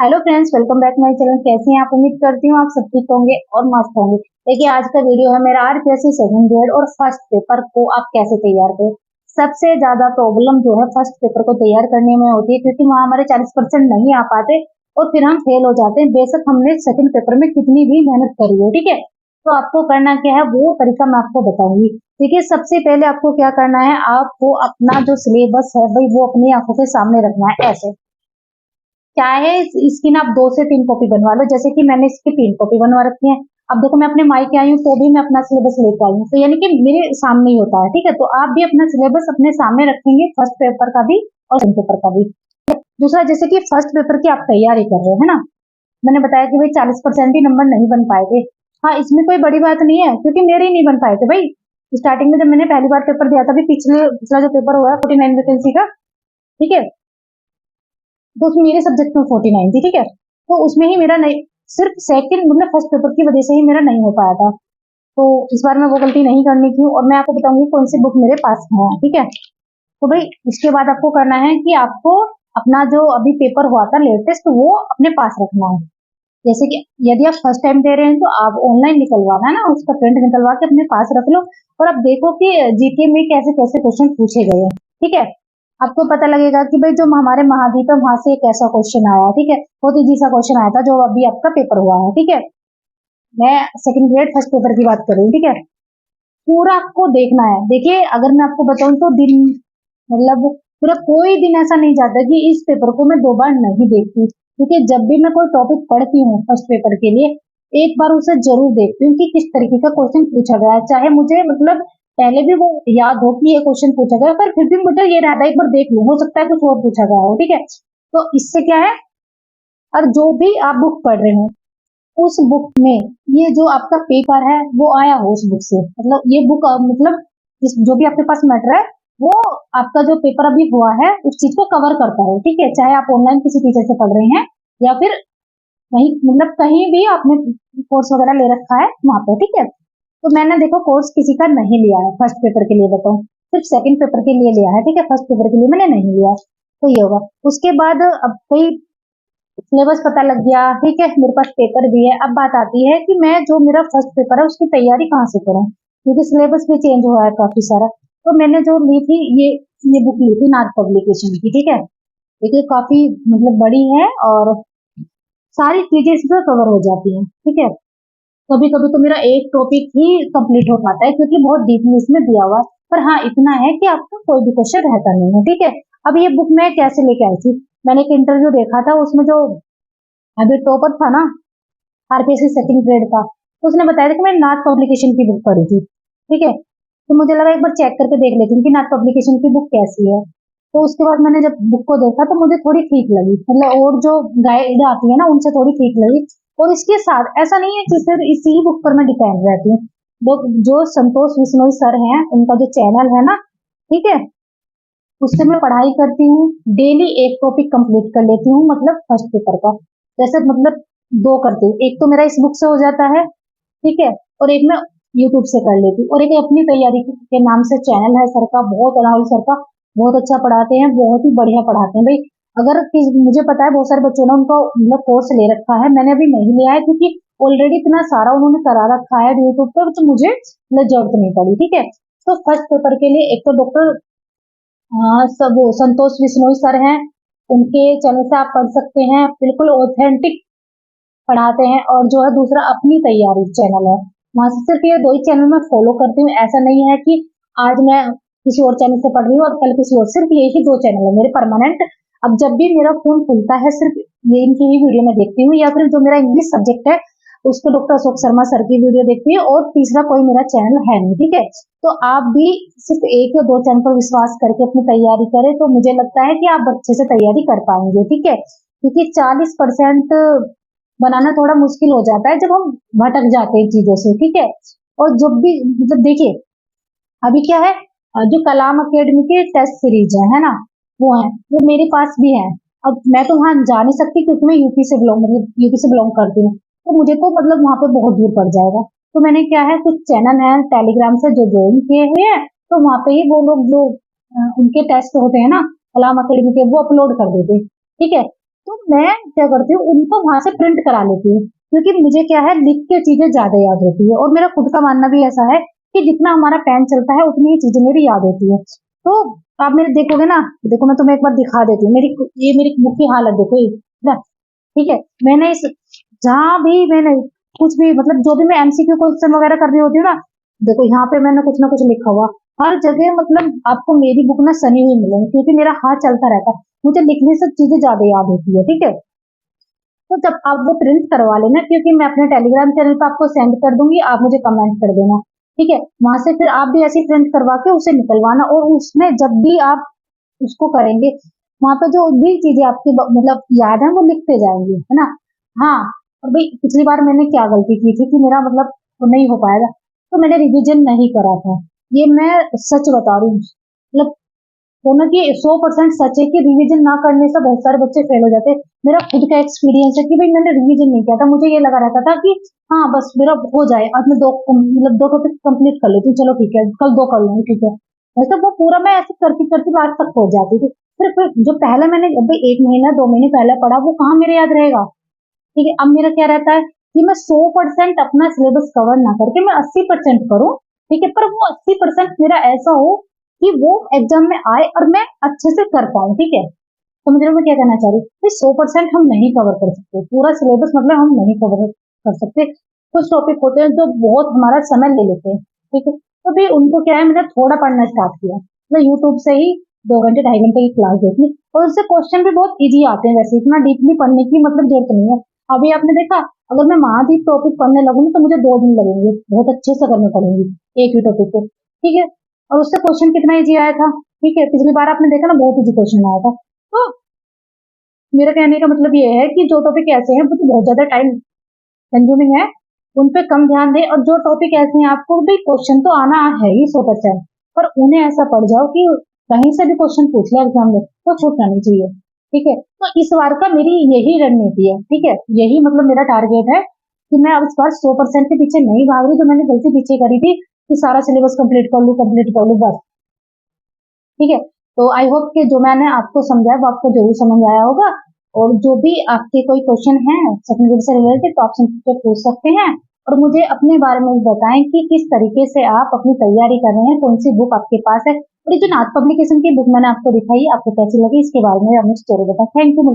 Hello friends, welcome back my channel. कैसे हैं आप? उम्मीद करती हूँ आप सब ठीक होंगे और मस्त होंगे। देखिए, आज का वीडियो है मेरा आरपीएससी सेकंड ग्रेड और फर्स्ट पेपर को आप कैसे तैयार करें। सबसे ज्यादा प्रॉब्लम जो है फर्स्ट पेपर को तैयार करने में होती है, क्योंकि वहाँ हमारे 40% नहीं आ पाते और फिर हम फेल हो जाते हैं, बेशक हमने सेकंड पेपर में कितनी भी मेहनत करी हो। ठीक है, तो आपको करना क्या है वो तरीका मैं आपको बताऊंगी। देखिए, सबसे पहले आपको क्या करना है, आपको अपना जो सिलेबस है भाई वो अपनी आंखों के सामने रखना है। ऐसे चाहे इसकी ना आप 2 से 3 कॉपी बनवा लो, जैसे कि मैंने इसकी 3 कॉपी बनवा रखी है। अब देखो, मैं अपने मायके आई हूँ तो भी मैं अपना सिलेबस लेकर आई हूँ, तो यानी कि मेरे सामने ही होता है। ठीक है, तो आप भी अपना सिलेबस अपने सामने रखेंगे, फर्स्ट पेपर का भी और सेकंड पेपर का भी। दूसरा, जैसे कि फर्स्ट पेपर की आप तैयारी कर रहे हो, है ना। मैंने बताया कि भाई 40% ही नंबर नहीं बन पाए थे। हाँ, इसमें कोई बड़ी बात नहीं है, क्योंकि मेरे ही नहीं बन पाए थे भाई। स्टार्टिंग में जब मैंने पहली बार पेपर दिया था, भी पिछला जो पेपर हुआ है 49 वैकेंसी का, ठीक है, तो उसमें मेरे सब्जेक्ट में 49 थी। ठीक है, तो उसमें ही मेरा नहीं, सिर्फ सेकंड मतलब फर्स्ट पेपर की वजह से ही मेरा नहीं हो पाया था। तो इस बार मैं वो गलती नहीं करनी थी और मैं आपको बताऊंगी कौन सी बुक मेरे पास है। ठीक है, तो भाई उसके बाद आपको करना है कि आपको अपना जो अभी पेपर हुआ था लेटेस्ट वो अपने पास रखना है। जैसे कि यदि आप फर्स्ट टाइम दे रहे हैं तो आप ऑनलाइन निकलवाना है ना, उसका प्रिंट निकलवा के अपने पास रख लो और अब देखो कि जीके में कैसे कैसे क्वेश्चन पूछे गए हैं। ठीक है, आपको पता लगेगा कि भाई जो हमारे महाद्वीप है वहां से एक ऐसा क्वेश्चन आया। ठीक है, बहुत इजी सा क्वेश्चन आया था जो अभी आपका पेपर हुआ है। ठीक है, मैं सेकंड ग्रेड फर्स्ट पेपर की बात कर रही हूँ। ठीक है, पूरा आपको देखना है। देखिए, अगर मैं आपको बताऊं तो दिन मतलब पूरा कोई दिन ऐसा नहीं जाता कि इस पेपर को मैं 2 बार नहीं देखती, क्योंकि जब भी मैं कोई टॉपिक पढ़ती हूँ फर्स्ट पेपर के लिए एक बार उसे जरूर देखती हूँ कि किस तरीके का क्वेश्चन पूछा गया है। चाहे मुझे मतलब पहले भी वो याद हो कि ये क्वेश्चन पूछा गया, पर फिर भी मुझे ये रहता है एक बार देख लूं, हो सकता है कुछ और पूछा गया हो। ठीक है, तो इससे क्या है, और जो भी आप बुक पढ़ रहे हो उस बुक में ये जो आपका पेपर है वो आया हो उस बुक से, मतलब ये बुक मतलब जो भी आपके पास मैटर है वो आपका जो पेपर अभी हुआ है उस चीज को कवर करता है। ठीक है, चाहे आप ऑनलाइन किसी टीचर से पढ़ रहे हैं या फिर कहीं मतलब कहीं भी आपने कोर्स वगैरह ले रखा है वहां पे। ठीक है, तो मैंने देखो कोर्स किसी का नहीं लिया है फर्स्ट पेपर के लिए, बताऊं सिर्फ सेकंड पेपर के लिए लिया है। ठीक है, फर्स्ट पेपर के लिए मैंने नहीं लिया। तो ये होगा। उसके बाद अब कोई सिलेबस पता लग गया, ठीक है, मेरे पास पेपर भी है। अब बात आती है कि मैं जो मेरा फर्स्ट पेपर है उसकी तैयारी कहाँ से करूँ, क्योंकि सिलेबस भी चेंज हुआ है काफी सारा। तो मैंने जो ली थी ये बुक ली थी नाथ पब्लिकेशन की। ठीक है, देखिए काफी मतलब बड़ी है और सारी चीजें इसमें कवर हो जाती हैं। ठीक है, कभी कभी तो मेरा एक टॉपिक ही कंप्लीट हो पाता है, क्योंकि बहुत डीपली इसमें दिया हुआ है। पर हाँ, इतना है कि आपका कोई भी क्वेश्चन रहता नहीं है। ठीक है, अब ये बुक मैं कैसे लेके आई थी, मैंने एक इंटरव्यू देखा था, उसमें जो अभी टॉपर था ना आरपीएससी सेकंड ग्रेड का, तो उसने बताया था कि मैंने नाथ पब्लिकेशन की बुक पढ़ी थी। ठीक है, तो मुझे लगा एक बार चेक करके देख लेती हूँ कि नाथ पब्लिकेशन की बुक कैसी है। तो उसके बाद मैंने जब बुक को देखा तो मुझे थोड़ी ठीक लगी, मतलब और जो गाइड आती है ना उनसे थोड़ी ठीक लगी। और इसके साथ ऐसा नहीं है कि सिर्फ इसी ही बुक पर मैं डिपेंड रहती हूँ। जो संतोष विश्नोई सर हैं उनका जो चैनल है ना, ठीक है, उससे मैं पढ़ाई करती हूँ। डेली एक टॉपिक कंप्लीट कर लेती हूँ, मतलब फर्स्ट पेपर का। जैसे मतलब 2 करती हूँ, एक तो मेरा इस बुक से हो जाता है, ठीक है, और एक मैं यूट्यूब से कर लेती हूँ। और एक अपनी तैयारी के नाम से चैनल है सर का, बहुत राहुल सर का, बहुत अच्छा पढ़ाते हैं, बहुत ही बढ़िया पढ़ाते हैं भाई। अगर मुझे पता है बहुत सारे बच्चों ने उनका मतलब कोर्स ले रखा है, मैंने अभी नहीं लिया है क्योंकि ऑलरेडी इतना सारा उन्होंने करा रखा है यूट्यूब पर, तो मुझे मतलब जरूरत नहीं पड़ी। ठीक है, तो फर्स्ट पेपर के लिए एक तो डॉक्टर सब वो संतोष विश्नोई सर हैं, उनके चैनल से आप पढ़ सकते हैं, बिल्कुल ऑथेंटिक पढ़ाते हैं। और जो है दूसरा अपनी तैयारी चैनल है, वहां से सिर्फ ये 2 ही चैनल मैं फॉलो करती हूँ। ऐसा नहीं है कि आज मैं किसी और चैनल से पढ़ रही हूँ और कल किसी और, सिर्फ यही 2 चैनल है मेरे परमानेंट। अब जब भी मेरा फोन खुलता है सिर्फ ये इनकी ही वीडियो में देखती हूँ, या फिर जो मेरा इंग्लिश सब्जेक्ट है उसको डॉक्टर अशोक शर्मा सर की वीडियो देखती हूँ, और तीसरा कोई मेरा चैनल है नहीं। ठीक है, तो आप भी सिर्फ 1 या 2 चैनल पर विश्वास करके अपनी तैयारी करें तो मुझे लगता है कि आप अच्छे से तैयारी कर पाएंगे। ठीक है, क्योंकि 40% बनाना थोड़ा मुश्किल हो जाता है जब हम भटक जाते हैं चीजों से। ठीक है, और जब भी मतलब देखिए अभी क्या है, जो कलाम अकेडमी के टेस्ट सीरीज है ना, वो मेरे पास भी है। अब मैं तो वहां जा नहीं सकती क्योंकि मैं यूपी से बिलोंग करती हूँ, तो मुझे तो मतलब वहां पे बहुत दूर पड़ जाएगा। तो मैंने क्या है, कुछ चैनल है टेलीग्राम से जो ज्वाइन किए हुए हैं, तो वहां पे ही वो लोग जो उनके टेस्ट होते हैं ना कलाम अकेडमी के, वो अपलोड कर देते हैं। ठीक है, तो मैं क्या करती हूँ, उनको वहां से प्रिंट करा लेती हूँ, क्योंकि मुझे क्या है, लिख के चीजें ज्यादा याद रहती है, और मेरा खुद का मानना भी ऐसा है कि जितना हमारा पेन चलता है उतनी ही चीजें मेरी याद होती है। तो आप मेरे देखोगे ना, देखो मैं तुम्हें एक बार दिखा देती हूँ, ये मेरी बुक की हालत देखो ये ना, ठीक है। मैंने इस जहाँ भी मैंने कुछ भी मतलब जो भी मैं एमसीक्यू क्वेश्चन वगैरह कर रही होती हूँ ना, देखो यहाँ पे मैंने कुछ ना कुछ लिखा हुआ, हर जगह मतलब आपको मेरी बुक ना सनी हुई मिलेगी, क्योंकि मेरा हाथ चलता रहता है, मुझे लिखने से चीजें ज्यादा याद होती है, ठीक है। तो जब आप वो प्रिंट करवा लेना, क्योंकि मैं अपने टेलीग्राम चैनल पे आपको सेंड कर दूंगी, आप मुझे कमेंट कर देना, ठीक है। वहां से फिर आप भी ऐसे प्रिंट करवा के उसे निकलवाना, और उसमें जब भी आप उसको करेंगे, वहां पे जो भी चीजें आपकी मतलब याद है वो लिखते जाएंगे, है ना। हाँ, और भाई पिछली बार मैंने क्या गलती की थी कि मेरा मतलब वो नहीं हो पाया था, तो मैंने रिवीजन नहीं करा था। ये मैं सच बता रही हूँ, मतलब दोनों की 100% सच है कि रिवीजन ना करने से बहुत सारे बच्चे फेल हो जाते हैं। मेरा खुद का एक्सपीरियंस है कि भाई मैंने रिवीजन नहीं किया था, मुझे ये लगा रहता था कि हाँ बस मेरा हो जाए, आज मैं दो टॉपिक कंप्लीट कर लेती हूँ, चलो ठीक है कल दो कर लूंगी, ठीक है। वैसे वो पूरा मैं ऐसे करती करती लास्ट तक पहुंच जाती थी। फिर जो पहले मैंने भाई 1 महीना 2 महीने पहले पढ़ा, वो कहाँ मेरे याद रहेगा, ठीक है। अब मेरा क्या रहता है कि मैं 100% अपना सिलेबस कवर ना करके मैं 80% करूँ, ठीक है, पर वो 80% मेरा ऐसा हो कि वो एग्जाम में आए और मैं अच्छे से कर पाऊँ, ठीक है। समझ रहे हो मैं क्या कहना चाह रही हूँ? 100% हम नहीं कवर कर सकते पूरा सिलेबस, मतलब हम नहीं कवर कर सकते। कुछ टॉपिक होते हैं जो बहुत हमारा समय ले लेते हैं, ठीक है। तो भी उनको क्या है, मैंने थोड़ा पढ़ना स्टार्ट किया, मैं यूट्यूब से ही 2 घंटे 2.5 घंटे की क्लास देखी, और उससे क्वेश्चन भी बहुत इजी आते हैं, वैसे इतना डीपली पढ़ने की मतलब जरूरत नहीं है। अभी आपने देखा, अगर मैं महाद्वीप टॉपिक पढ़ने लगूंगी तो मुझे 2 दिन लगेंगे, बहुत अच्छे से करने पड़ेंगे एक ही टॉपिक को, ठीक है। और उससे क्वेश्चन कितना इजी आया था, ठीक है, पिछली बार आपने देखा ना बहुत इजी क्वेश्चन आया था। तो मेरा कहने का मतलब ये है कि जो टॉपिक ऐसे हैं वो तो बहुत ज्यादा टाइम कंज्यूमिंग है, उन पे कम ध्यान दें, और जो टॉपिक ऐसे हैं आपको भी क्वेश्चन तो आना है ही 100%, पर उन्हें ऐसा पड़ जाओ कि कहीं से भी क्वेश्चन पूछ लिया एग्जाम में तो छूटना नहीं चाहिए, ठीक है। तो इस बार का मेरी यही रणनीति है, ठीक है, यही मतलब मेरा टारगेट है कि मैं अब इस बार 100% के पीछे नहीं भाग रही, जो मैंने गलती पीछे करी थी कि सारा सिलेबस कंप्लीट कर लूँ बस, ठीक है। तो आई होप कि जो मैंने आपको समझाया वो आपको जरूर समझ आया होगा, और जो भी आपके कोई क्वेश्चन है सेकंड ग्रेड से रिलेटेड तो आप मुझसे पूछ सकते हैं, और मुझे अपने बारे में भी बताएं कि किस तरीके से आप अपनी तैयारी कर रहे हैं, कौन सी बुक आपके पास है, और ये जो नाथ पब्लिकेशन की बुक मैंने आपको दिखाई आपको कैसी लगी, इसके बारे में आप मुझे जरूर बताएं। Thank you.